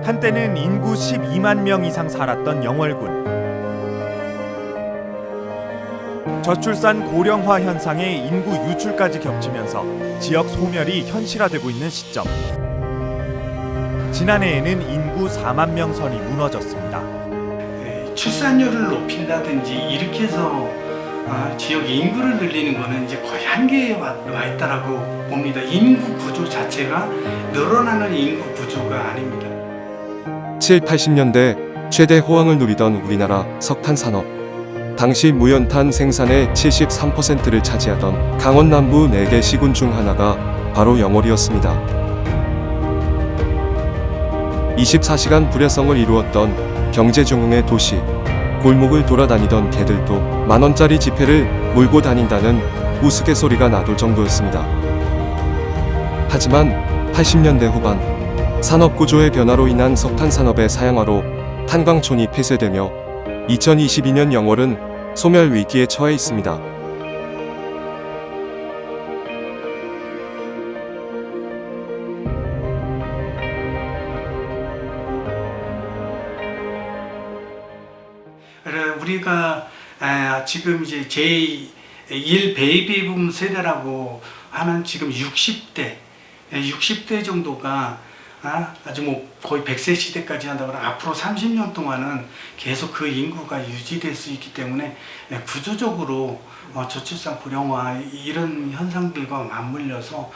한때는 인구 12만 명 이상 살았던 영월군. 저출산 고령화 현상에 인구 유출까지 겹치면서 지역 소멸이 현실화되고 있는 시점. 지난해에는 인구 4만 명 선이 무너졌습니다. 출산율을 높인다든지 이렇게 해서 지역 인구를 늘리는 거는 이제 거의 한계에 와 있다라고 봅니다. 인구 구조 자체가 늘어나는 인구 구조가 아닙니다. 7, 80년대 최대 호황을 누리던 우리나라 석탄 산업. 당시 무연탄 생산의 73%를 차지하던 강원 남부 4개 시군 중 하나가 바로 영월이었습니다. 24시간 불야성을 이루었던 경제중흥의 도시. 골목을 돌아다니던 개들도 만원짜리 지폐를 몰고 다닌다는 우스갯소리가 나돌 정도였습니다. 하지만 80년대 후반 산업구조의 변화로 인한 석탄 산업의 사양화로 탄광촌이 폐쇄되며 2022년 영월은 소멸 위기에 처해 있습니다. 우리가 지금 이제 제1 베이비붐 세대라고 하는 지금 60대 정도가 아주 뭐 거의 100세 시대까지 한다고 하면 앞으로 30년 동안은 계속 그 인구가 유지될 수 있기 때문에 구조적으로 저출산 고령화 이런 현상들과 맞물려서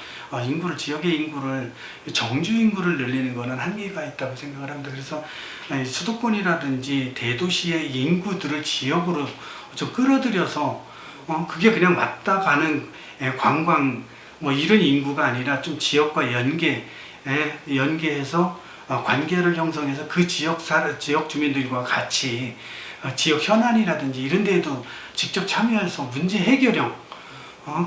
지역의 인구를 정주 인구를 늘리는 것은 한계가 있다고 생각을 합니다. 그래서 수도권이라든지 대도시의 인구들을 지역으로 좀 끌어들여서 그게 그냥 왔다 가는 관광 뭐 이런 인구가 아니라 좀 지역과 연계해서 관계를 형성해서 그 지역 주민들과 같이 지역 현안이라든지 이런 데에도 직접 참여해서 문제 해결형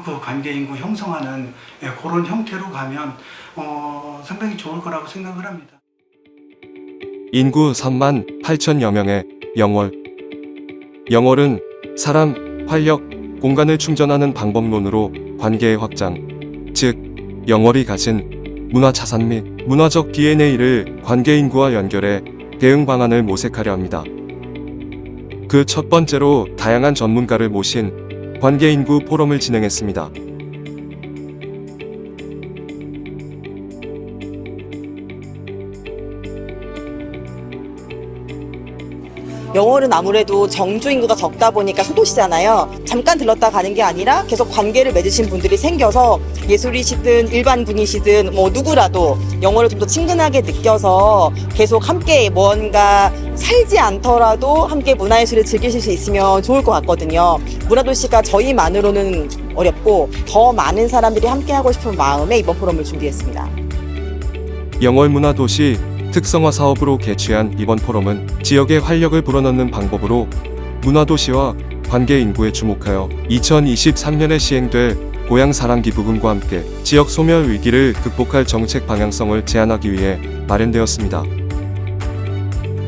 그 관계 인구 형성하는 그런 형태로 가면 상당히 좋을 거라고 생각을 합니다. 인구 3만 8천여 명의 영월. 영월은 사람, 활력, 공간을 충전하는 방법론으로 관계의 확장, 즉 영월이 가진 문화 자산 및 문화적 DNA를 관계 인구와 연결해 대응 방안을 모색하려 합니다. 그 첫 번째로 다양한 전문가를 모신 관계 인구 포럼을 진행했습니다. 영월은 아무래도 정주 인구가 적다 보니까 소도시잖아요. 잠깐 들렀다 가는 게 아니라 계속 관계를 맺으신 분들이 생겨서 예술이시든 일반 분이시든 뭐 누구라도 영월을 좀 더 친근하게 느껴서 계속 함께 뭔가 살지 않더라도 함께 문화예술을 즐기실 수 있으면 좋을 것 같거든요. 문화도시가 저희만으로는 어렵고 더 많은 사람들이 함께 하고 싶은 마음에 이번 포럼을 준비했습니다. 영월 문화도시 특성화 사업으로 개최한 이번 포럼은 지역의 활력을 불어넣는 방법으로 문화도시와 관계 인구에 주목하여 2023년에 시행될 고향 사랑기 부금과 함께 지역 소멸 위기를 극복할 정책 방향성을 제안하기 위해 마련되었습니다.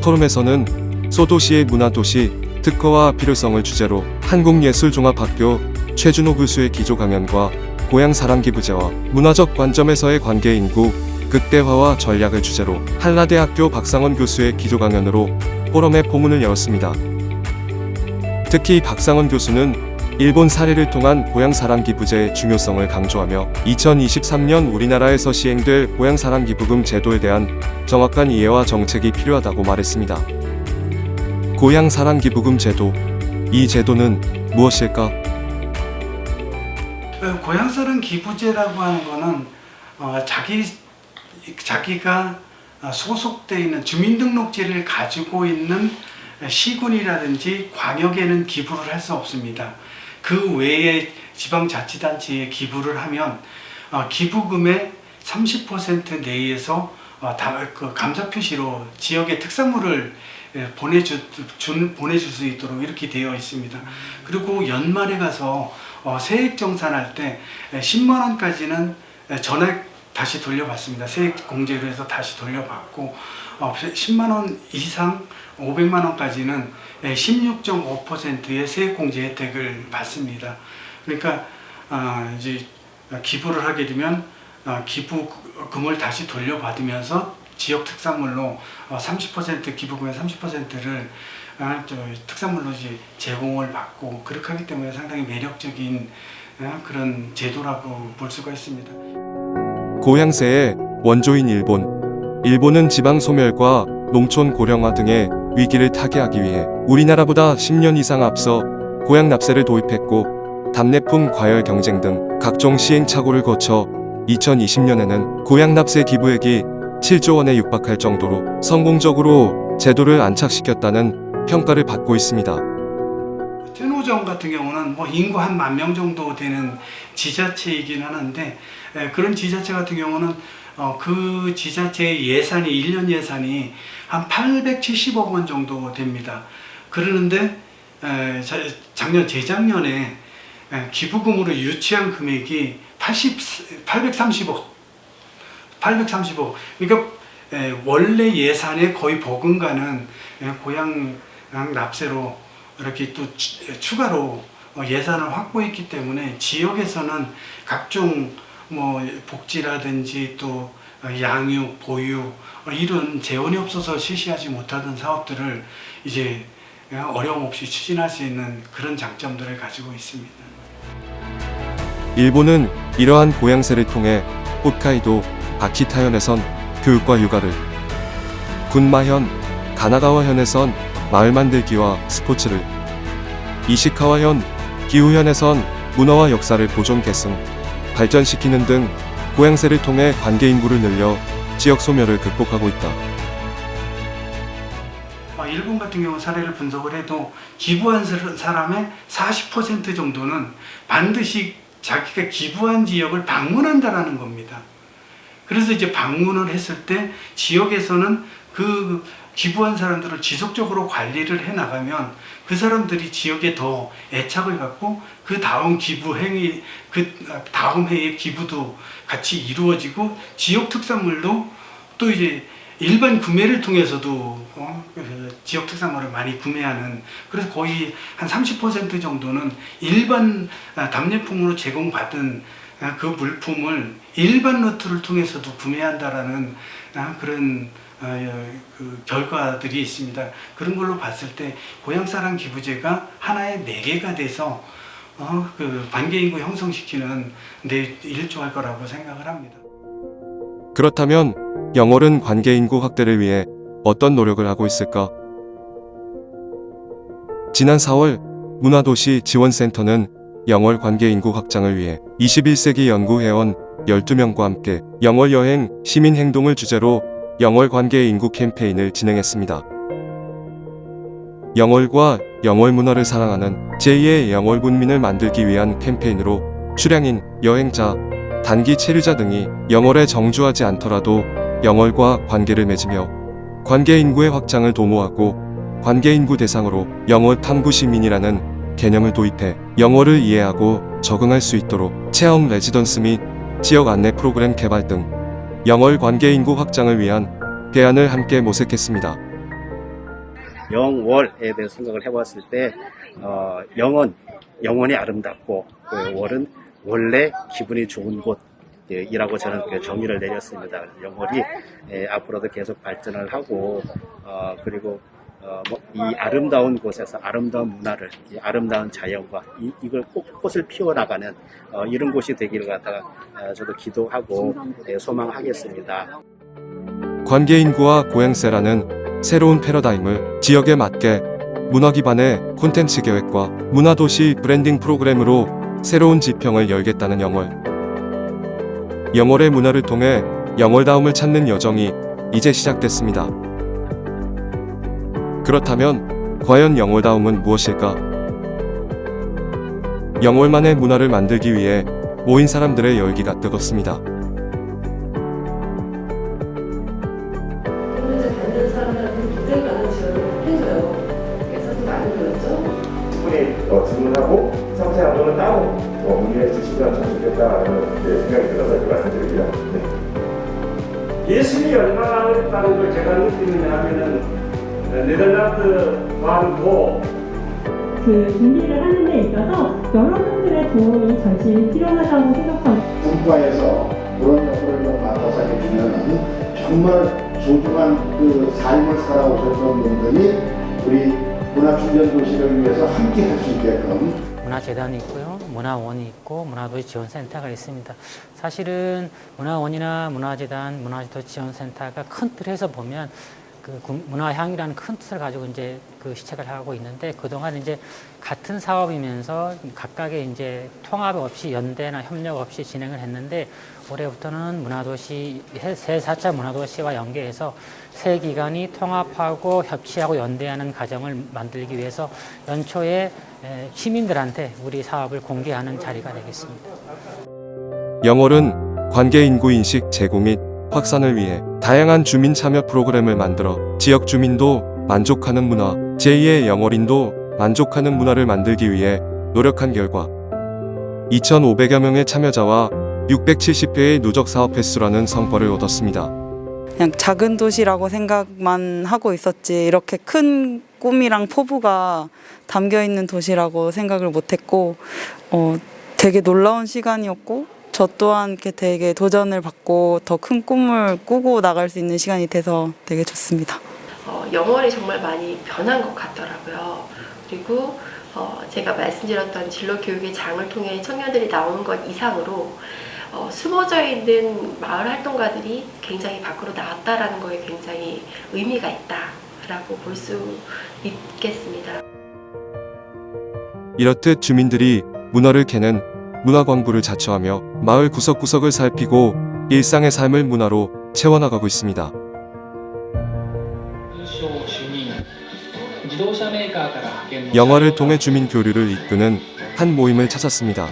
포럼에서는 소도시의 문화도시 특허와 필요성을 주제로 한국예술종합학교 최준호 교수의 기조 강연과 고향 사랑기 부제와 문화적 관점에서의 관계 인구 극대화와 전략을 주제로 한라대학교 박상원 교수의 기조 강연으로 포럼의 포문을 열었습니다. 특히 박상원 교수는 일본 사례를 통한 고향 사랑기 부제의 중요성을 강조하며 2023년 우리나라에서 시행될 고향 사랑기 부금 제도에 대한 정확한 이해와 정책이 필요하다고 말했습니다. 고향 사랑기 부금 제도, 이 제도는 무엇일까? 고향 사랑기 부제라고 하는 거는 자기가 소속되어 있는 주민등록제를 가지고 있는 시군이라든지 광역에는 기부를 할 수 없습니다. 그 외에 지방자치단체에 기부를 하면 기부금의 30% 내에서 그 감사 표시로 지역의 특산물을 보내줄 수 있도록 이렇게 되어 있습니다. 그리고 연말에 가서 세액 정산할 때 10만 원까지는 전액 다시 돌려받습니다. 세액 공제로 해서 다시 돌려받고 10만 원 이상 500만 원까지는 16.5%의 세액 공제 혜택을 받습니다. 그러니까 이제 기부를 하게 되면 기부금을 다시 돌려받으면서 지역 특산물로 30% 기부금의 30%를 특산물로 이제 제공을 받고 그렇게 하기 때문에 상당히 매력적인 그런 제도라고 볼 수가 있습니다. 고향새의 원조인 일본은 지방 소멸과 농촌 고령화 등의 위기를 타개하기 위해 우리나라보다 10년 이상 앞서 고향 납세를 도입했고 답례품 과열 경쟁 등 각종 시행착오를 거쳐 2020년에는 고향 납세 기부액이 7조 원에 육박할 정도로 성공적으로 제도를 안착시켰다는 평가를 받고 있습니다. ten호정 같은 경우는 뭐 인구 한 10,000명 정도 되는 지자체이긴 하는데 그런 지자체 같은 경우는 그 지자체의 예산이 1년 예산이 한 870억 원 정도 됩니다. 그러는데 작년 재작년에 기부금으로 유치한 금액이 830억. 그러니까 원래 예산의 거의 버금가는 고향 납세로 이렇게 또 추가로 예산을 확보했기 때문에 지역에서는 각종 뭐 복지라든지 또 양육, 보육 이런 재원이 없어서 실시하지 못하던 사업들을 이제 어려움 없이 추진할 수 있는 그런 장점들을 가지고 있습니다. 일본은 이러한 고향새를 통해 홋카이도, 아키타현에선 교육과 육아를, 군마현, 가나가와현에선 마을 만들기와 스포츠를, 이시카와현, 기후현에선 문화와 역사를 보존 계승, 발전시키는 등 고향새를 통해 관계 인구를 늘려 지역 소멸을 극복하고 있다. 일본 같은 경우 사례를 분석을 해도 기부한 사람의 40% 정도는 반드시 자기가 기부한 지역을 방문한다라는 겁니다. 그래서 이제 방문을 했을 때 지역에서는 그 기부한 사람들을 지속적으로 관리를 해 나가면 그 사람들이 지역에 더 애착을 갖고 그 다음 기부 행위, 그 다음 해의 기부도 같이 이루어지고 지역 특산물도 또 이제 일반 구매를 통해서도 지역 특산물을 많이 구매하는, 그래서 거의 한 30% 정도는 일반 답례품으로 제공받은 그 물품을 일반 루트를 통해서도 구매한다라는 그런 그 결과들이 있습니다. 그런 걸로 봤을 때 고향사랑 기부제가 하나의 매개가 돼서 그 관계인구 형성시키는 데 일조할 거라고 생각을 합니다. 그렇다면 영월은 관계인구 확대를 위해 어떤 노력을 하고 있을까? 지난 4월 문화도시 지원센터는 영월 관계인구 확장을 위해 21세기 연구회원 12명과 함께 영월 여행 시민행동을 주제로 영월 관계인구 캠페인을 진행했습니다. 영월과 영월 문화를 사랑하는 제2의 영월 군민을 만들기 위한 캠페인으로 출향인, 여행자, 단기 체류자 등이 영월에 정주하지 않더라도 영월과 관계를 맺으며 관계인구의 확장을 도모하고 관계인구 대상으로 영월 탐구 시민이라는 개념을 도입해 영월을 이해하고 적응할 수 있도록 체험 레지던스 및 지역 안내 프로그램 개발 등 영월 관계인구 확장을 위한 대안을 함께 모색했습니다. 영월에 대해서 생각을 해봤을 때 영원이 아름답고 그 월은 원래 기분이 좋은 곳이라고 저는 정의를 내렸습니다. 영월이 앞으로도 계속 발전을 하고 그리고 이 아름다운 곳에서 아름다운 문화를, 이 아름다운 자연과 이걸 꽃을 피워나가는 이런 곳이 되기를 갖다가 저도 기도하고 소망하겠습니다. 관계인구와 고향세라는 새로운 패러다임을 지역에 맞게 문화 기반의 콘텐츠 계획과 문화도시 브랜딩 프로그램으로 새로운 지평을 열겠다는 영월. 영월의 문화를 통해 영월다움을 찾는 여정이 이제 시작됐습니다. 그렇다면 과연 영월다움은 무엇일까? 영월만의 문화를 만들기 위해 모인 사람들의 열기가 뜨겁습니다. 다른 사람들한테 굉장히 많은 지원을 해줘요. 그래서 좀 많이 들었죠. 충분히 질문하고 상세 안무는 따로 문의해 주시면 참 좋겠다는 생각이 들어서 말씀드립니다. 네. 예술이 얼마나 어렵다는 걸 제가 느끼느냐 하면은 네덜란드와도 그 준비를 하는 데 있어서 여러분들의 도움이 절실히 필요하다고 생각합니다. 분과에서 그런 역할을 맡아서 해주면 정말 소중한 그 삶을 살아오셨던 분들이 우리 문화충전도시를 위해서 함께 할 수 있게끔 문화재단이 있고요, 문화원이 있고 문화도시 지원센터가 있습니다. 사실은 문화원이나 문화재단, 문화도시 지원센터가 큰 틀에서 보면 그 문화향이라는 큰 뜻을 가지고 이제 그 시책을 하고 있는데, 그동안 이제 같은 사업이면서 각각의 이제 통합 없이, 연대나 협력 없이 진행을 했는데, 올해부터는 문화도시, 새 4차 문화도시와 연계해서 세 기관이 통합하고 협치하고 연대하는 과정을 만들기 위해서 연초에 시민들한테 우리 사업을 공개하는 자리가 되겠습니다. 영월은 관계 인구 인식 제고 및 확산을 위해 다양한 주민 참여 프로그램을 만들어 지역 주민도 만족하는 문화, 제2의 영월인도 만족하는 문화를 만들기 위해 노력한 결과 2,500여 명의 참여자와 670회의 누적 사업 횟수라는 성과를 얻었습니다. 그냥 작은 도시라고 생각만 하고 있었지, 이렇게 큰 꿈이랑 포부가 담겨 있는 도시라고 생각을 못했고, 되게 놀라운 시간이었고, 저 또한 이렇게 되게 도전을 받고 더 큰 꿈을 꾸고 나갈 수 있는 시간이 돼서 되게 좋습니다. 영월이 정말 많이 변한 것 같더라고요. 그리고 제가 말씀드렸던 진로 교육의 장을 통해 청년들이 나오는 것 이상으로 숨어져 있는 마을 활동가들이 굉장히 밖으로 나왔다라는 거에 굉장히 의미가 있다라고 볼 수 있겠습니다. 이렇듯 주민들이 문화를 캐는 문화광부를 자처하며 마을 구석구석을 살피고 일상의 삶을 문화로 채워나가고 있습니다. 영화를 통해 주민 교류를 이끄는 한 모임을 찾았습니다.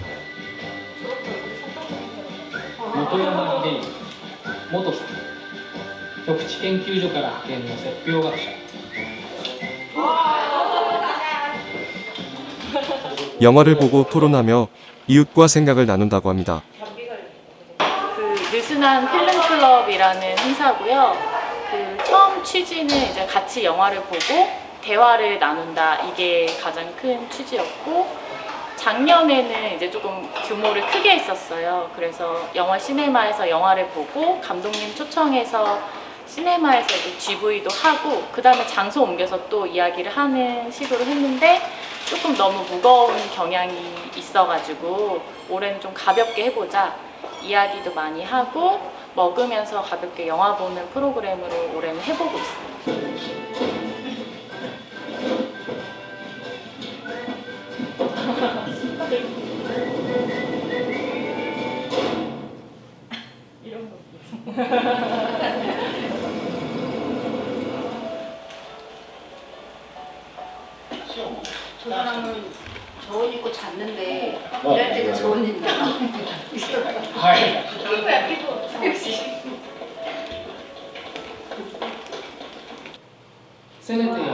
영화를 보고 토론하며 이웃과 생각을 나눈다고 합니다. 그 느슨한 필름클럽이라는 행사고요. 그 처음 취지는 이제 같이 영화를 보고 대화를 나눈다, 이게 가장 큰 취지였고, 작년에는 이제 조금 규모를 크게 했었어요. 그래서 영화 시네마에서 영화를 보고 감독님 초청해서 시네마에서 이제 GV도 하고, 그 다음에 장소 옮겨서 또 이야기를 하는 식으로 했는데 조금 너무 무거운 경향이 있어가지고 올해는 좀 가볍게 해보자, 이야기도 많이 하고 먹으면서 가볍게 영화 보는 프로그램으로 올해는 해보고 있습니다. 이런 거. 저 사람은 저 옷 입고 잤는데 일할 때도 저 옷 입는다.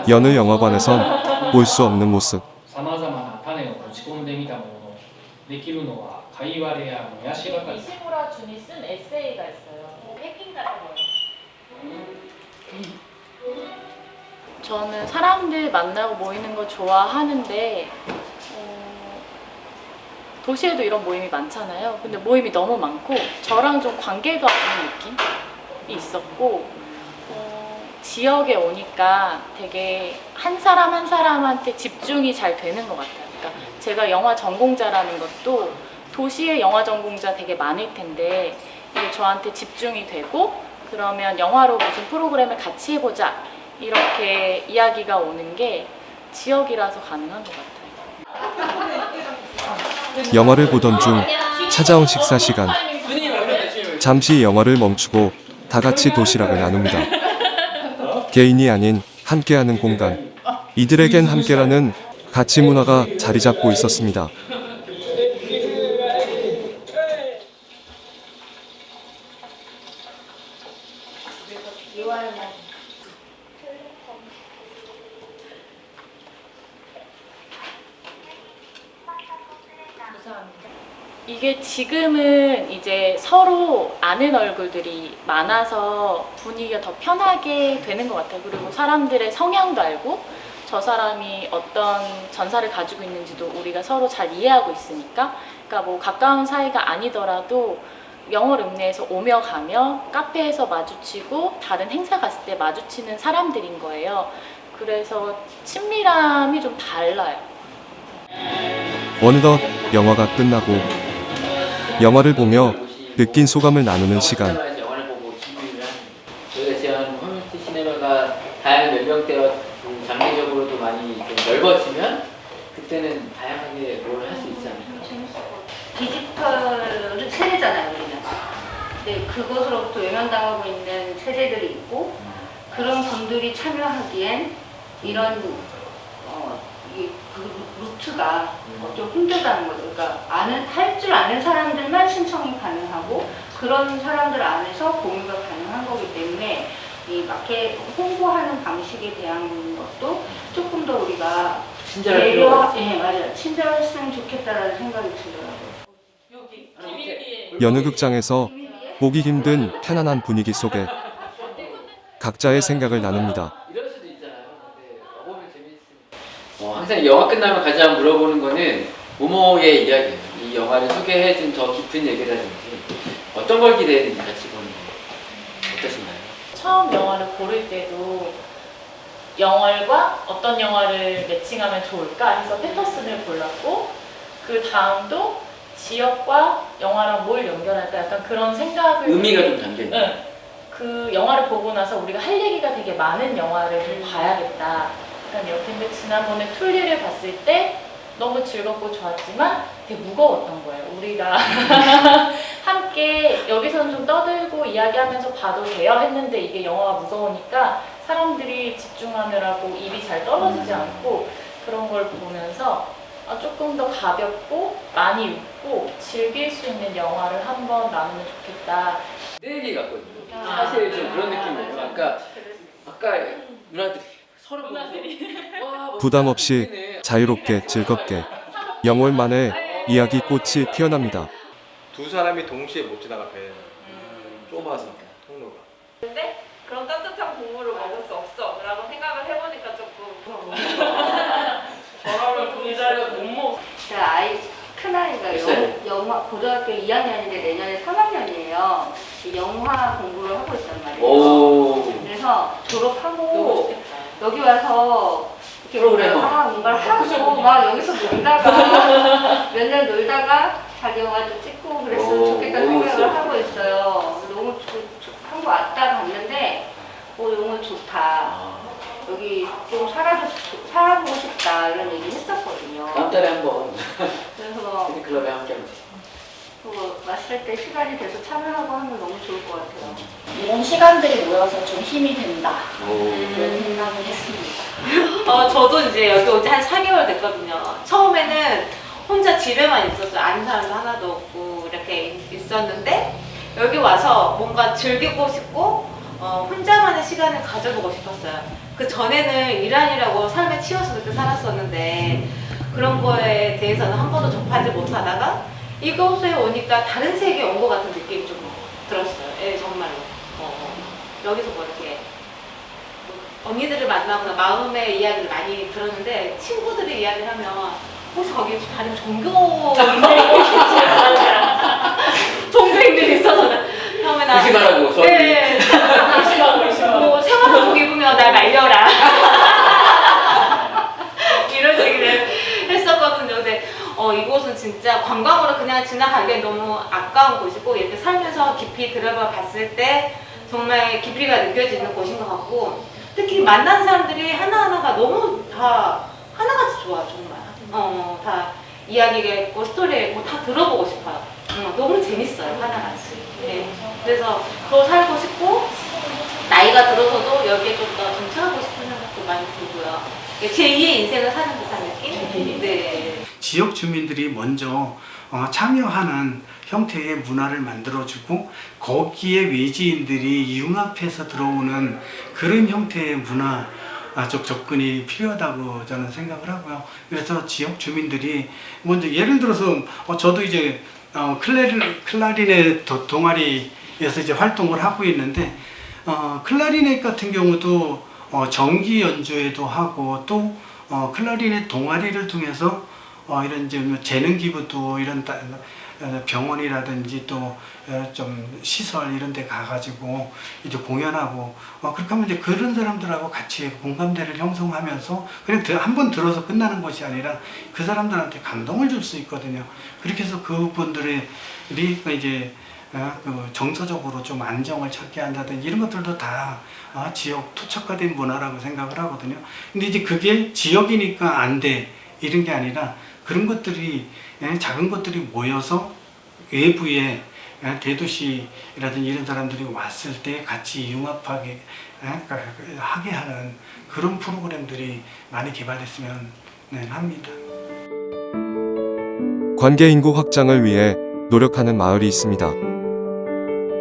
여느 영화관에선 볼 수 없는 모습. 様々な種を持ち込んでみたものの、できるのは貝割れやもやしばかり。 이시무라 준이 쓴 에세이가 있어요. 패킹 같은 거. 저는 사람들 만나고 모이는 거 좋아하는데 도시에도 이런 모임이 많잖아요. 근데 모임이 너무 많고 저랑 좀 관계가 없는 느낌이 있었고, 지역에 오니까 되게 한 사람 한 사람한테 집중이 잘 되는 것 같아요. 그러니까 제가 영화 전공자라는 것도 도시에 영화 전공자 되게 많을 텐데 이게 저한테 집중이 되고, 그러면 영화로 무슨 프로그램을 같이 해보자, 이렇게 이야기가 오는 게 지역이라서 가능한 것 같아요. 영화를 보던 중 찾아온 식사 시간. 잠시 영화를 멈추고 다 같이 도시락을 나눕니다. 개인이 아닌 함께하는 공간. 이들에겐 함께라는 가치 문화가 자리 잡고 있었습니다. 이게 지금은 이제 서로 아는 얼굴들이 많아서 분위기가 더 편하게 되는 것 같아요. 그리고 사람들의 성향도 알고 저 사람이 어떤 전사를 가지고 있는지도 우리가 서로 잘 이해하고 있으니까, 그러니까 뭐 가까운 사이가 아니더라도 영월 읍내에서 오며 가며 카페에서 마주치고 다른 행사 갔을 때 마주치는 사람들인 거예요. 그래서 친밀함이 좀 달라요. 어느덧 영화가 끝나고 영화를 보며 느낀 소감을 나누는 시간. 영화를 보고 기부를 하는 저희가 제안하는 커뮤니티 시네마가 다양한 연령대와 장르적으로도 많이 좀 넓어지면 그때는 다양하게 뭘 할 수 있지 않을까. 디지털 세대잖아요, 우리는. 근데 그것으로부터 외면당하고 있는 세대들이 있고 그런 분들이 참여하기엔 이런 그 루트가 좀 힘들다는 거죠. 그러니까 할 줄 아는 사람들만 신청이 가능하고 그런 사람들 안에서 공유가 가능한 거기 때문에 이 마켓 홍보하는 방식에 대한 것도 조금 더 우리가 친절할 필요가 있어요. 예, 맞아요. 친절했으면 좋겠다라는 생각이 들더라고요. 여느 극장에서 보기 힘든 편안한 분위기 속에 각자의 생각을 나눕니다. 이럴 수도 있잖아요. 근데 보면 재밌으니까. 항상 영화 끝나면 가장 물어보는 거는 모모의 이야기예요. 이 영화를 소개해준 더 깊은 얘기라든지 어떤 걸 기대했는지 같이 보는 거 어떠신가요? 처음 영화를 고를 때도 영월과 어떤 영화를 매칭하면 좋을까 해서 패터슨을 골랐고 그 다음도 지역과 영화랑 뭘 연결할까 약간 그런 생각을 의미가 좀 담겨있는. 네. 그 영화를 보고 나서 우리가 할 얘기가 되게 많은 영화를 좀 봐야겠다. 약간 이렇게 근데 지난번에 툴리를 봤을 때 너무 즐겁고 좋았지만 되게 무거웠던 거예요. 우리가 함께 여기서는 좀 떠들고 이야기하면서 봐도 돼요 했는데 이게 영화가 무거우니까 사람들이 집중하느라고 입이 잘 떨어지지 않고 그런 걸 보면서 조금 더 가볍고 많이 웃고 즐길 수 있는 영화를 한번 나누면 좋겠다. 내 얘기 같거든요. 사실 좀 그런 느낌이에요. 아까 누나들이 서로 보면서 부담 없이 자유롭게 즐겁게 영월만의 이야기 꽃이 피어납니다. 두 사람이 동시에 못 지나가 배 좁아서 통로가. 근데 그런 따뜻한 국물을 먹을 수 없어 라고 생각을 해보니까 조금 저라면 그 자리가 못 먹어. 제가 큰아이가 영화 고등학교 2학년인데 내년에 3학년이에요. 영화 공부를 하고 있단 말이에요. 오. 그래서 졸업하고 여기 와서 이렇게 뭔가를 하고 막 여기서 놀다가 몇 년 놀다가 자기 영화도 찍고 그랬으면 좋겠다 생각을 하고 있어요. 너무 한국 왔다 갔는데 너무 좋다. 여기 좀 살아보고 싶다 이런 얘기 했었거든요. 다음 달에 한번 그래서 클럽에 함께 하면 왔을 때 시간이 돼서 참여하고 하면 너무 좋을 것 같아요. 이런 시간들이 모여서 좀 힘이 된다. 그런 생각을 했습니다. 저도 이제 여기 온 지 한 4개월 됐거든요. 처음에는 혼자 집에만 있었어요. 아는 사람도 하나도 없고 이렇게 있었는데 여기 와서 뭔가 즐기고 싶고 혼자만의 시간을 가져보고 싶었어요. 그 전에는 이란이라고 삶에 치여서 그렇게 살았었는데 그런 거에 대해서는 한 번도 접하지 못하다가 이곳에 오니까 다른 세계에 온 것 같은 느낌이 좀 들었어요. 예, 정말로. 여기서 뭐 이렇게 언니들을 만나거나 마음의 이야기를 많이 들었는데 친구들의 이야기를 하면 저기 다른 종교인들이 있어서 처음에 나 의심하라고 저기. 네. 뭐 생활복 입으면 날 말려라 이런 얘기를 했었거든요. 근데 이곳은 진짜 관광으로 그냥 지나가기엔 너무 아까운 곳이고 이렇게 살면서 깊이 들어봐 봤을 때 정말 깊이가 느껴지는 곳인 것 같고 특히 만난 사람들이 하나하나가 너무 다 하나같이 좋아 정말. 다 이야기가 있고 스토리가 있고 다 들어보고 싶어요. 너무 재밌어요 하나같이. 네. 그래서 더 살고 싶고 나이가 들어서도 여기에 좀 더 정착하고 싶은 생각도 많이 들고요. 제2의 인생을 사는 듯한 느낌? 네. 지역 주민들이 먼저 참여하는 형태의 문화를 만들어주고 거기에 외지인들이 융합해서 들어오는 그런 형태의 문화적 접근이 필요하다고 저는 생각을 하고요. 그래서 지역 주민들이 먼저 예를 들어서 저도 이제 클라리넷 동아리에서 이제 활동을 하고 있는데 클라리넷 같은 경우도 정기 연주회도 하고 또 클라리넷 동아리를 통해서 이런 이제 재능 기부도 이런 병원이라든지 또 좀 시설 이런 데 가가지고 이제 공연하고 그렇게 하면 이제 그런 사람들하고 같이 공감대를 형성하면서 그냥 한 번 들어서 끝나는 것이 아니라 그 사람들한테 감동을 줄 수 있거든요. 그렇게 해서 그분들이 이제 그 정서적으로 좀 안정을 찾게 한다든지 이런 것들도 다 지역 토착화된 문화라고 생각을 하거든요. 근데 이제 그게 지역이니까 안 돼 이런 게 아니라 그런 것들이 작은 것들이 모여서 외부에 대도시라든지 이런 사람들이 왔을 때 같이 융합하게 하게 하는 그런 프로그램들이 많이 개발됐으면 합니다. 관계 인구 확장을 위해 노력하는 마을이 있습니다.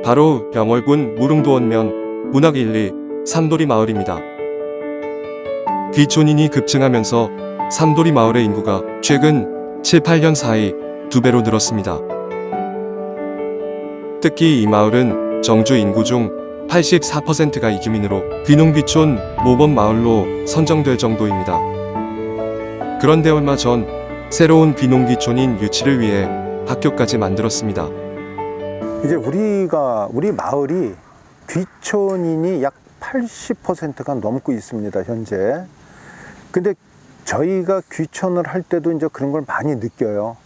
바로 병월군 무릉도원면 문학 1, 2, 삼도리 마을입니다. 귀촌인이 급증하면서 삼도리 마을의 인구가 최근 7, 8년 사이 2배로 늘었습니다. 특히 이 마을은 정주 인구 중 84%가 이주민으로 귀농귀촌 모범 마을로 선정될 정도입니다. 그런데 얼마 전 새로운 귀농귀촌인 유치를 위해 학교까지 만들었습니다. 이제 우리 마을이 귀촌인이 약 80%가 넘고 있습니다, 현재. 근데 저희가 귀촌을 할 때도 이제 그런 걸 많이 느껴요.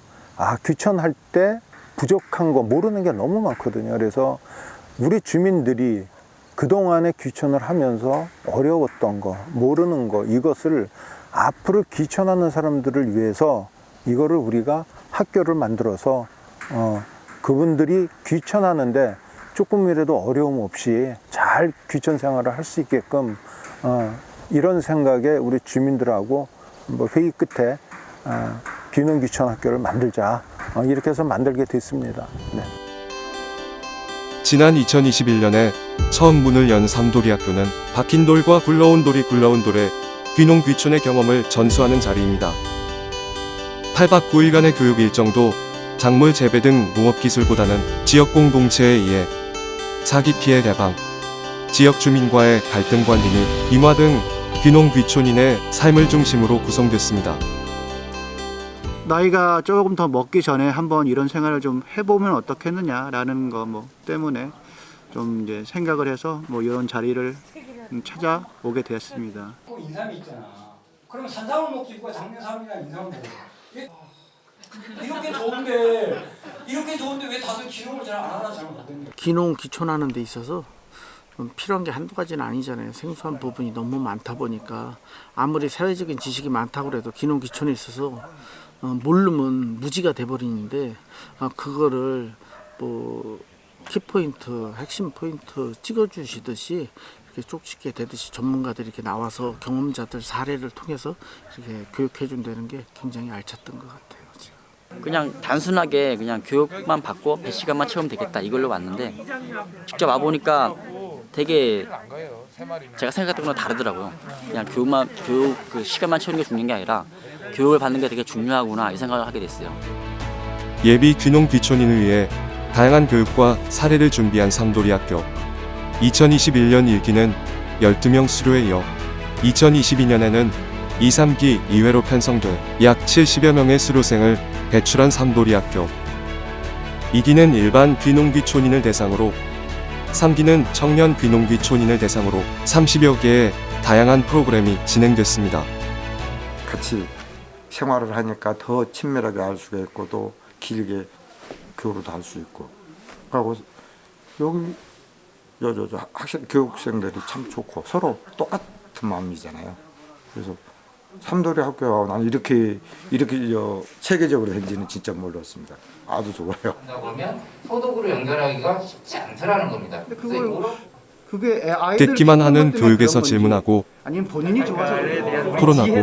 귀촌할 때 부족한 거 모르는 게 너무 많거든요. 그래서 우리 주민들이 그동안에 귀촌을 하면서 어려웠던 거, 모르는 거, 이것을 앞으로 귀촌하는 사람들을 위해서 이거를 우리가 학교를 만들어서 그분들이 귀촌하는데 조금이라도 어려움 없이 잘 귀촌 생활을 할 수 있게끔 이런 생각에 우리 주민들하고 회의 끝에 귀농귀촌 학교를 만들자 이렇게 해서 만들게 됐습니다. 네. 지난 2021년에 처음 문을 연 삼도리 학교는 박힌 돌과 굴러온 돌이 굴러온 돌의 귀농귀촌의 경험을 전수하는 자리입니다. 8박 9일간의 교육 일정도 작물 재배 등 농업기술보다는 지역 공동체에 의해 사기 피해 예방, 지역 주민과의 갈등 관리 및 인화 등 귀농귀촌인의 삶을 중심으로 구성됐습니다. 나이가 조금 더 먹기 전에 한번 이런 생활을 좀 해보면 어떻겠느냐라는 거 때문에 좀 이제 생각을 해서 이런 자리를 찾아오게 되었습니다. 인삼이 있잖아. 그러면 산삼을 먹지 누가 장례삼이나 인삼을 먹어? 이렇게 좋은데 왜 다들 귀농을 잘 안 하나 잘 모르겠네. 귀농 귀촌하는 데 있어서 필요한 게 한두 가지는 아니잖아요. 생소한 부분이 너무 많다 보니까 아무리 사회적인 지식이 많다고 해도 귀농 귀촌에 있어서 모르면 무지가 돼버리는데 그거를 키포인트, 핵심 포인트 찍어주시듯이 이렇게 쪽집게 되듯이 전문가들이 이렇게 나와서 경험자들 사례를 통해서 이렇게 교육해 준다는 게 굉장히 알찼던 것 같아요. 그냥 단순하게 그냥 교육만 받고 배 시간만 채우면 되겠다 이걸로 왔는데 직접 와보니까 되게 제가 생각했던 거랑 다르더라고요. 그냥 교육 그 시간만 채우는 게 중요한 게 아니라 교육을 받는 게 되게 중요하구나 이 생각을 하게 됐어요. 예비 귀농귀촌인을 위해 다양한 교육과 사례를 준비한 삼도리 학교. 2021년 1기는 12명 수료에 이어 2022년에는 2, 3기 이회로 편성돼 약 70여 명의 수료생을 배출한 삼도리 학교. 2기는 일반 귀농귀촌인을 대상으로, 3기는 청년 귀농귀촌인을 대상으로 30여 개의 다양한 프로그램이 진행됐습니다. 같이 생활을 하니까 더 친밀하게 알 수가 있고 또 길게 교류도 할 수 있고 그리고 여기 학생 교육생들이 참 좋고 서로 똑같은 마음이잖아요. 그래서 삼도리 학교가 난 이렇게 체계적으로 된지는 진짜 몰랐습니다. 아주 좋아요. 그러면 소득으로 연결하기가 쉽지 않더라는 겁니다. 그게 듣기만 하는 교육에서 질문하고 아니면 본인이 좋아서 토론하고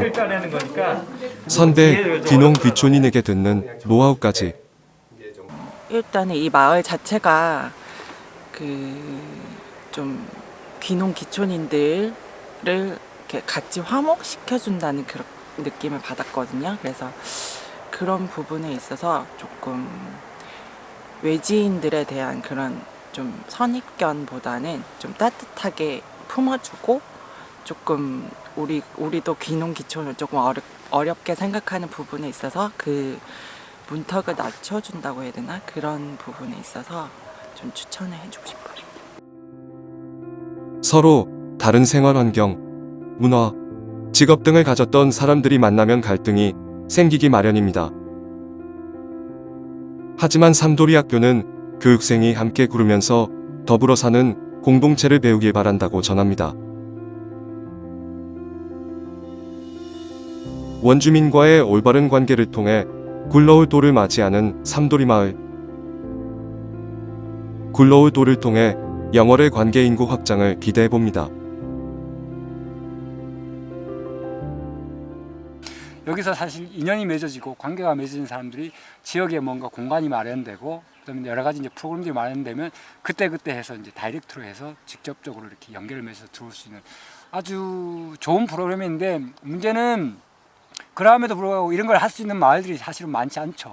선배 귀농귀촌인에게 듣는 노하우까지. 일단은 이 마을 자체가 좀 귀농귀촌인들을 이렇게 같이 화목시켜준다는 그런 느낌을 받았거든요. 그래서 그런 부분에 있어서 조금 외지인들에 대한 그런 좀 선입견보다는 좀 따뜻하게 품어주고 조금 우리도 귀농귀촌을 조금 어렵게 생각하는 부분에 있어서 그 문턱을 낮춰준다고 해야 되나? 그런 부분에 있어서 좀 추천을 해주고 싶어요. 서로 다른 생활 환경, 문화, 직업 등을 가졌던 사람들이 만나면 갈등이 생기기 마련입니다. 하지만 삼도리 학교는 교육생이 함께 구르면서 더불어 사는 공동체를 배우길 바란다고 전합니다. 원주민과의 올바른 관계를 통해 굴러올 돌을 맞이하는 삼도리 마을. 굴러올 돌을 통해 영월의 관계 인구 확장을 기대해 봅니다. 여기서 사실 인연이 맺어지고 관계가 맺어진 사람들이 지역에 뭔가 공간이 마련되고 그다음에 여러 가지 이제 프로그램들이 마련되면 그때 해서 이제 다이렉트로 해서 직접적으로 이렇게 연결을 맺어서 들어올 수 있는 아주 좋은 프로그램인데 문제는 그럼에도 불구하고 이런 걸 할 수 있는 마을들이 사실은 많지 않죠.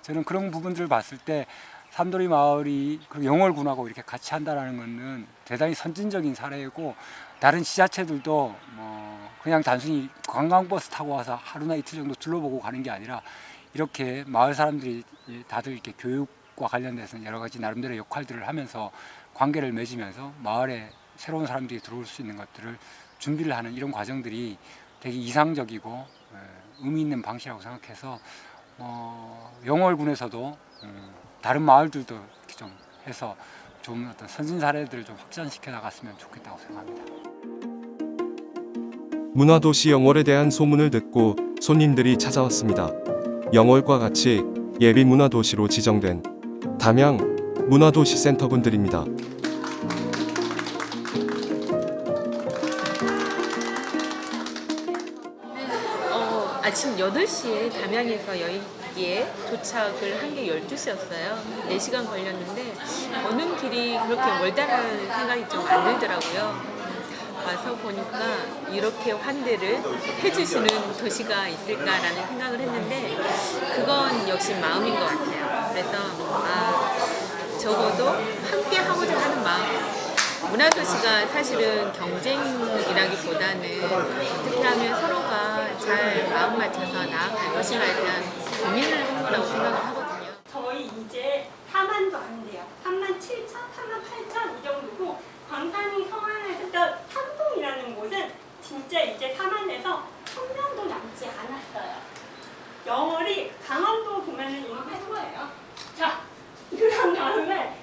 저는 그런 부분들을 봤을 때 삼도리 마을이 그리고 영월군하고 이렇게 같이 한다는 것은 대단히 선진적인 사례이고 다른 지자체들도 그냥 단순히 관광버스 타고 와서 하루나 이틀 정도 둘러보고 가는 게 아니라 이렇게 마을 사람들이 다들 이렇게 교육과 관련돼서 여러 가지 나름대로 역할들을 하면서 관계를 맺으면서 마을에 새로운 사람들이 들어올 수 있는 것들을 준비를 하는 이런 과정들이 되게 이상적이고 의미 있는 방식이라고 생각해서 영월군에서도 다른 마을들도 이렇게 좀 해서 좀 어떤 선진 사례들을 좀 확산시켜 나갔으면 좋겠다고 생각합니다. 문화도시 영월에 대한 소문을 듣고 손님들이 찾아왔습니다. 영월과 같이 예비 문화도시로 지정된 담양 문화도시 센터분들입니다. 아침 8시에 담양에서 여기에 도착을 한 게 12시였어요. 4시간 걸렸는데 오는 길이 그렇게 멀다라는 생각이 좀 안 들더라고요. 와서 보니까 이렇게 환대를 해주시는 도시가 있을까라는 생각을 했는데 그건 역시 마음인 것 같아요. 그래서 적어도 함께 하고자 하는 마음. 문화도시가 사실은 경쟁이라기보다는 어떻게 하면 서로가 잘 마음 맞춰서 나아갈 것인가에 대한 고민을 하는 거라고 생각을 하거든요. 저희 이제 4만도 안 돼요. 3만 7천, 3만 8천 이 정도고 광산이 성안에서 삼동이라는 곳은 진짜 이제 4만에서 1000명도 남지 않았어요. 영월이 강원도 보면은 인구 최고예요. 자, 그런 다음에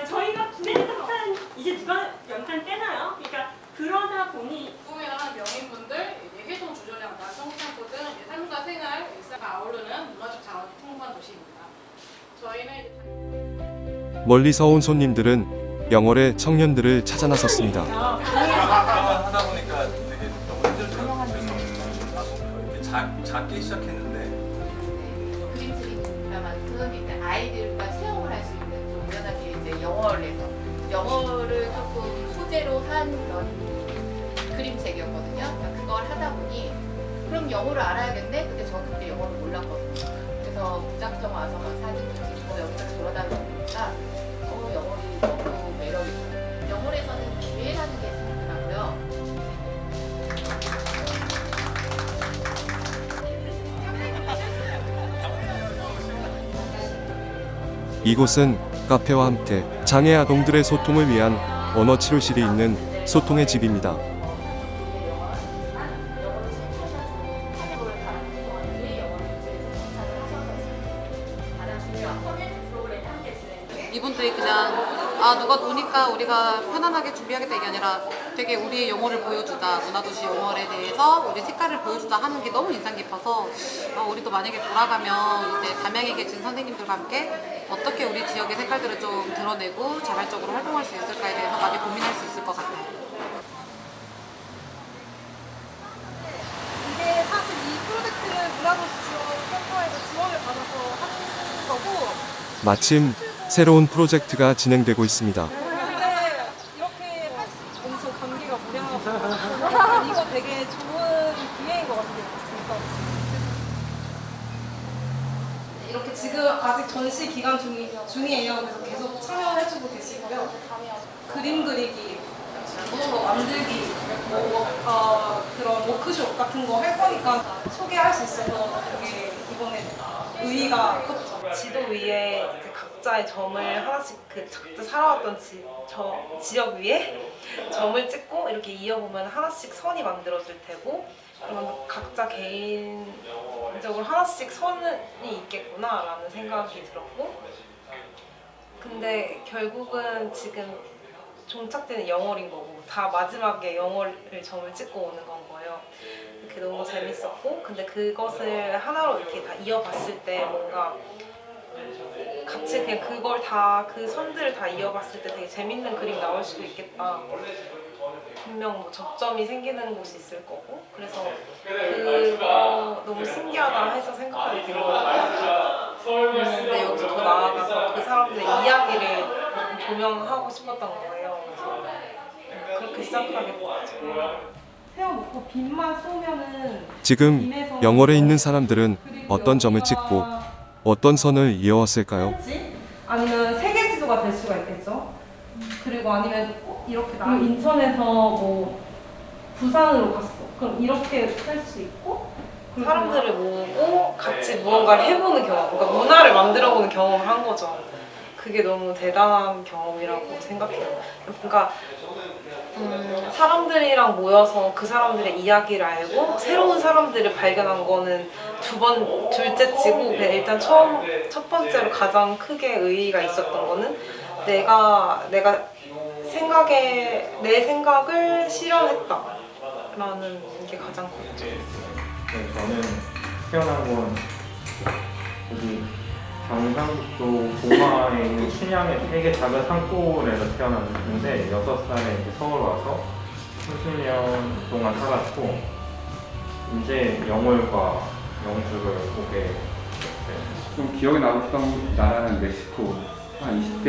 저희가 군에서 이제 누가 연탄 떼나요? 그러니까 그러다 보니 꿈이나 명인분들, 회동 주조량, 나성창고 등 삶과 생활, 일상을 아우르는 문화적 자원이 풍부한 도시입니다. 저희는 멀리서 온 손님들은 영월의 청년들을 찾아 나섰습니다. 하다 보니까 되게 너무 힘들더라고요. 이렇게 작게 시작했는데 그림책이니까만큼 이제 아이들과 체험을 할 수 있는 좀 우연하게 이제 영어를 조금 소재로 한 그런 그림책이었거든요. 그러니까 그걸 하다 보니 그럼 영어를 알아야겠네? 근데 저는 그때 영어를 몰랐거든요. 그래서 무작정 와서 막 사진도 찍고 여기저기 돌아다니니까 영월이 너무 매력있어요. 영월에서는 기회라는 게 생기더라고요. 이곳은 카페와 함께 장애 아동들의 소통을 위한 언어 치료실이 있는 소통의 집입니다. 이분들이 그냥 누가 노니까 우리가 편안하게 준비하겠다 이게 아니라 되게 우리의 영어를 보여주자, 문화도시 영월에 대해서 우리 색깔을 보여주자 하는 게 너무 인상 깊어서 우리도 만약에 돌아가면 이제 담양에 계신 선생님들과 함께 어떻게 우리 지역의 색깔들을 좀 드러내고 자발적으로 활동할 수 있을까에 대해서 많이 고민할 수 있을 것 같아요. 이게 사실 이 프로젝트는 문화도시 지원센터에서 지원을 받아서 하는 거고 마침 새로운 프로젝트가 진행되고 있습니다. 근데 이렇게 엄청 감기가 무량하고 이거 되게 좋은 기회인 것 같아요. 이렇게 지금 아직 전시 기간 중이에요. 그래서 계속 참여해주고 계시고요. 그림 그리기, 만들기, 그런 워크숍 같은 거 할 거니까 소개할 수 있어서 되게 이번에 의의가 컸죠. 지도 위에 이제 각자의 점을 하나씩 그 각자 살아왔던 지역 위에 점을 찍고 이렇게 이어보면 하나씩 선이 만들어질 테고, 그러면 각자 개인적으로 하나씩 선이 있겠구나라는 생각이 들었고, 근데 결국은 지금 종착되는 영월인 거고 다 마지막에 영월을 점을 찍고 오는 건 거예요. 그게 너무 재밌었고, 근데 그것을 하나로 이렇게 다 이어봤을 때 뭔가 같이 그냥 그걸 다 그 선들을 다 이어봤을 때 되게 재밌는 그림 나올 수도 있겠다. 분명 뭐 접점이 생기는 곳이 있을 거고, 그래서 그거 너무 신기하다 해서 생각하게 된 거예요. 근데 여기서 더 나아가서 그 사람들의 이야기를 조명하고 싶었던 거예요. 그래서 그렇게 시작하게 됐죠. 세워놓고 빛만 쏘면은 지금 영월에 있는 사람들은 어떤 점을 찍고 어떤 선을 이어왔을까요? 아니면 세계 지도가 될 수가 있겠죠. 그리고 아니면 이렇게 나 인천에서 뭐 부산으로 갔어. 그럼 이렇게 할 수 있고, 사람들을 모으고 같이 무언가를 해보는 경험, 그러니까 문화를 만들어보는 경험을 한 거죠. 그게 너무 대단한 경험이라고 생각해요. 그러니까 사람들이랑 모여서 그 사람들의 이야기를 알고 새로운 사람들을 발견한 거는 둘째치고, 일단 첫 번째로 가장 크게 의의가 있었던 거는 내가 내 생각을 실현했다라는 게 가장 컸죠. 네, 저는 태어난 건 여기 경상북도 봉화에 있는 춘향의 되게 작은 산골에서 태어났는데 6살에 이제 서울 와서 30년 동안 살았고, 이제 영월과 영주를 오게 됐어요. 좀 기억에 남았던 나라는 멕시코. 한 20대,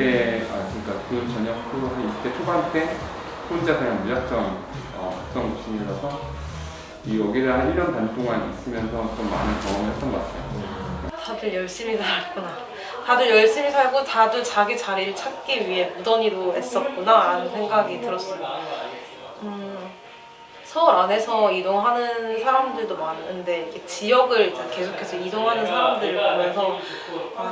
그러니까 그 저녁 후 한 20대 초반 때 혼자 그냥 무작정 극성 무신이라서 여기를 한 1년 반 동안 있으면서 좀 많은 경험을 했던 것 같아요. 다들 열심히 살았구나. 다들 열심히 살고 다들 자기 자리를 찾기 위해 무던히도 애썼구나라는 생각이 들었어요. 서울 안에서 이동하는 사람들도 많은데 이게 지역을 이제 계속해서 이동하는 사람들을 보면서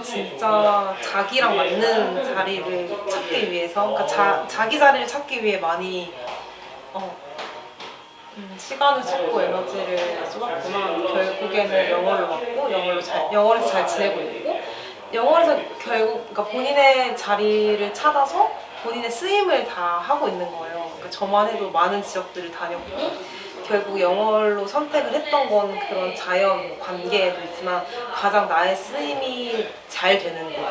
진짜 자기랑 맞는 자리를 찾기 위해서, 그러니까 자기 자리를 찾기 위해 많이 시간을 쏟고 에너지를 쏟았구나. 결국에는 영월로 왔고 영월에서 잘 지내고 있고, 영월에서 결국 그러니까 본인의 자리를 찾아서 본인의 쓰임을 다 하고 있는 거예요. 그러니까 저만 해도 많은 지역들을 다녔고, 결국 영월로 선택을 했던 건 그런 자연 관계에도 있지만 가장 나의 쓰임이 잘 되는 곳,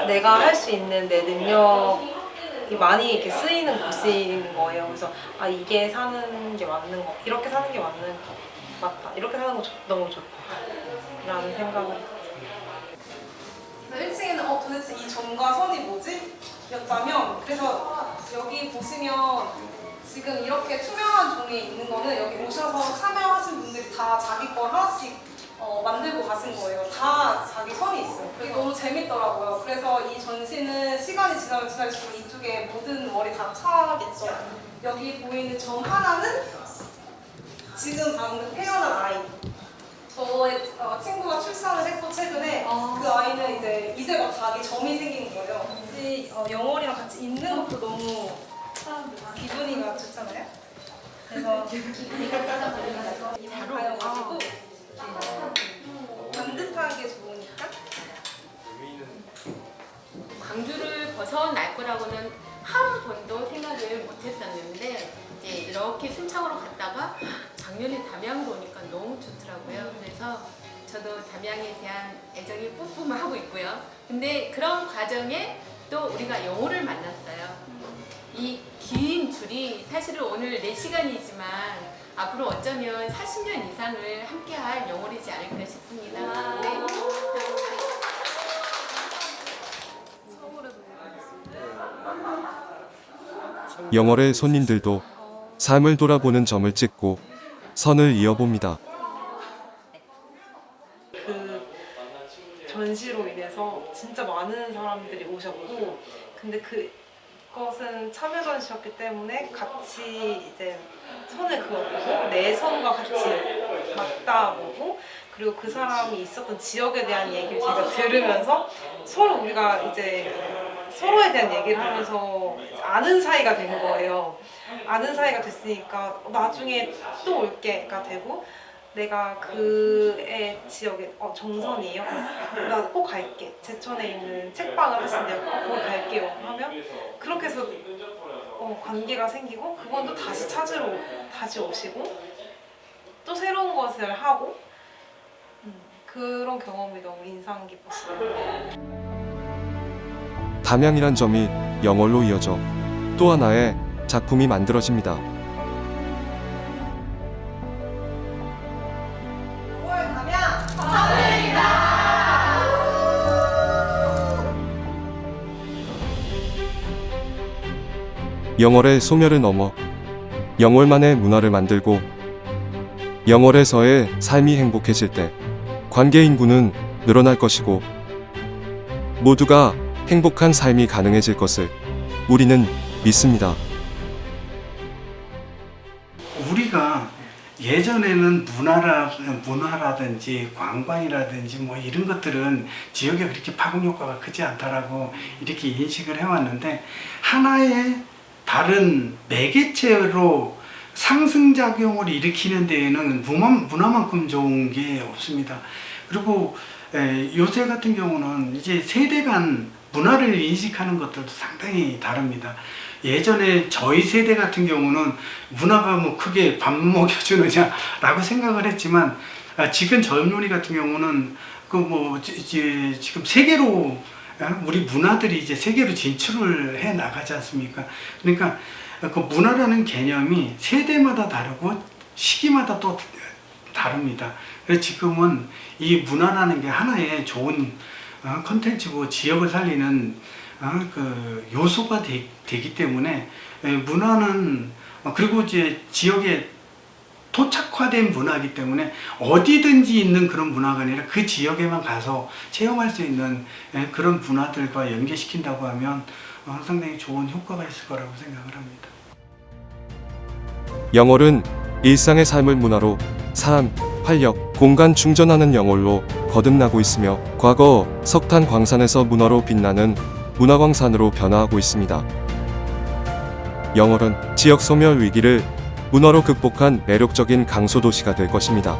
내가 할 수 있는 내 능력이 많이 이렇게 쓰이는 곳인 거예요. 그래서 이게 사는 게 맞는 거, 이렇게 사는 게 맞다, 이렇게 사는 거 너무 좋다라는 생각을 했어요. 1층에는 도대체 이 점과 선이 뭐지? 였다면, 그래서 여기 보시면 지금 이렇게 투명한 종이에 있는 거는 여기 오셔서 참여하신 분들이 다 자기 거 하나씩 만들고 가신 거예요. 다 자기 선이 있어요. 그게 너무 재밌더라고요. 그래서 이 전시는 시간이 지나면 지날수록 이쪽에 모든 월이 다 차겠죠. 여기 보이는 점 하나는 지금 방금 태어난 아이. 저의 친구가 출산을 했고 최근에 그 아이는 이제 막 자기 점이 생긴 거예요. 같이 영월이랑 같이 있는 것도 너무 기분이가 좋잖아요. 그래서 기분이가 잘 가여가지고 반듯한 게 좋으니까. 광주를 벗어날 거라고는 한 번도 생각을 못했었는데 이제 이렇게 순창으로 갔다가 작년에 담양으로 오니까 너무 좋더라고요. 그래서 저도 담양에 대한 애정이 뿜뿜하고 있고요. 근데 그런 과정에 또 우리가 영호를 만났어요. 이 긴 줄이 사실은 오늘 4시간이지만 앞으로 어쩌면 40년 이상을 함께할 영월이지 않을까 싶습니다. 네. 영월의 손님들도 삶을 돌아보는 점을 찍고 선을 이어봅니다. 그 전시로 인해서 진짜 많은 사람들이 오셨고, 근데 그것은 참여 전시였기 때문에 같이 이제 선을 그어보고 내 선과 같이 맞다 보고, 그리고 그 사람이 있었던 지역에 대한 얘기를 제가 들으면서 서로 우리가 이제 서로에 대한 얘기를 하면서 아는 사이가 된 거예요. 아는 사이가 됐으니까 나중에 또 올게가 되고, 내가 그의 지역에 정선이에요? 나 꼭 갈게. 제천에 있는 책방을 하신대요. 거기 갈게요. 하면 그렇게 해서 관계가 생기고, 그건 또 다시 찾으러 다시 오시고 또 새로운 것을 하고, 그런 경험이 너무 인상 깊었어요. 담양이란 점이 영월로 이어져 또 하나의 작품이 만들어집니다. 영월의 소멸을 넘어 영월만의 문화를 만들고 영월에서의 삶이 행복해질 때 관계 인구는 늘어날 것이고 모두가 행복한 삶이 가능해질 것을 우리는 믿습니다. 우리가 예전에는 문화라든지 관광이라든지 뭐 이런 것들은 지역에 그렇게 파급 효과가 크지 않다라고 이렇게 인식을 해왔는데, 하나의 다른 매개체로 상승작용을 일으키는 데에는 문화만큼 좋은 게 없습니다. 그리고 요새 같은 경우는 이제 세대 간 문화를 인식하는 것들도 상당히 다릅니다. 예전에 저희 세대 같은 경우는 문화가 뭐 크게 밥 먹여주느냐라고 생각을 했지만, 지금 젊은이 같은 경우는 이제 지금 세계로 우리 문화들이 이제 세계로 진출을 해 나가지 않습니까? 그러니까 그 문화라는 개념이 세대마다 다르고 시기마다 또 다릅니다. 그래서 지금은 이 문화라는 게 하나의 좋은 컨텐츠고 지역을 살리는 그 요소가 되기 때문에, 문화는 그리고 이제 지역에 토착화된 문화이기 때문에 어디든지 있는 그런 문화가 아니라 그 지역에만 가서 체험할 수 있는 그런 문화들과 연계시킨다고 하면 상당히 좋은 효과가 있을 거라고 생각을 합니다. 영월은 일상의 삶을 문화로 사람, 활력, 공간 충전하는 영월로 거듭나고 있으며 과거 석탄 광산에서 문화로 빛나는 문화광산으로 변화하고 있습니다. 영월은 지역 소멸 위기를 문화로 극복한 매력적인 강소도시가 될 것입니다.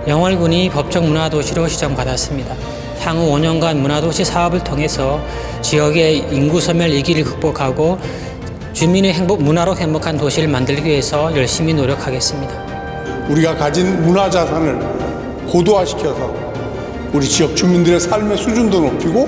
영월군이 법정 문화도시로 지정받았습니다. 향후 5년간 문화도시 사업을 통해서 지역의 인구 소멸 위기를 극복하고 주민의 문화로 행복한 도시를 만들기 위해서 열심히 노력하겠습니다. 우리가 가진 문화자산을 고도화시켜서 우리 지역 주민들의 삶의 수준도 높이고,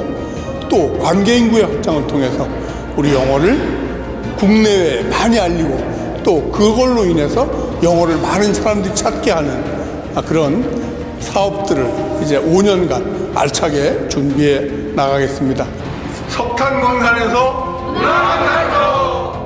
또 관계인구의 확장을 통해서 우리 영월을 국내외에 많이 알리고, 또 그걸로 인해서 영월을 많은 사람들이 찾게 하는 그런 사업들을 이제 5년간 알차게 준비해 나가겠습니다. 석탄광산에서 문화광산으로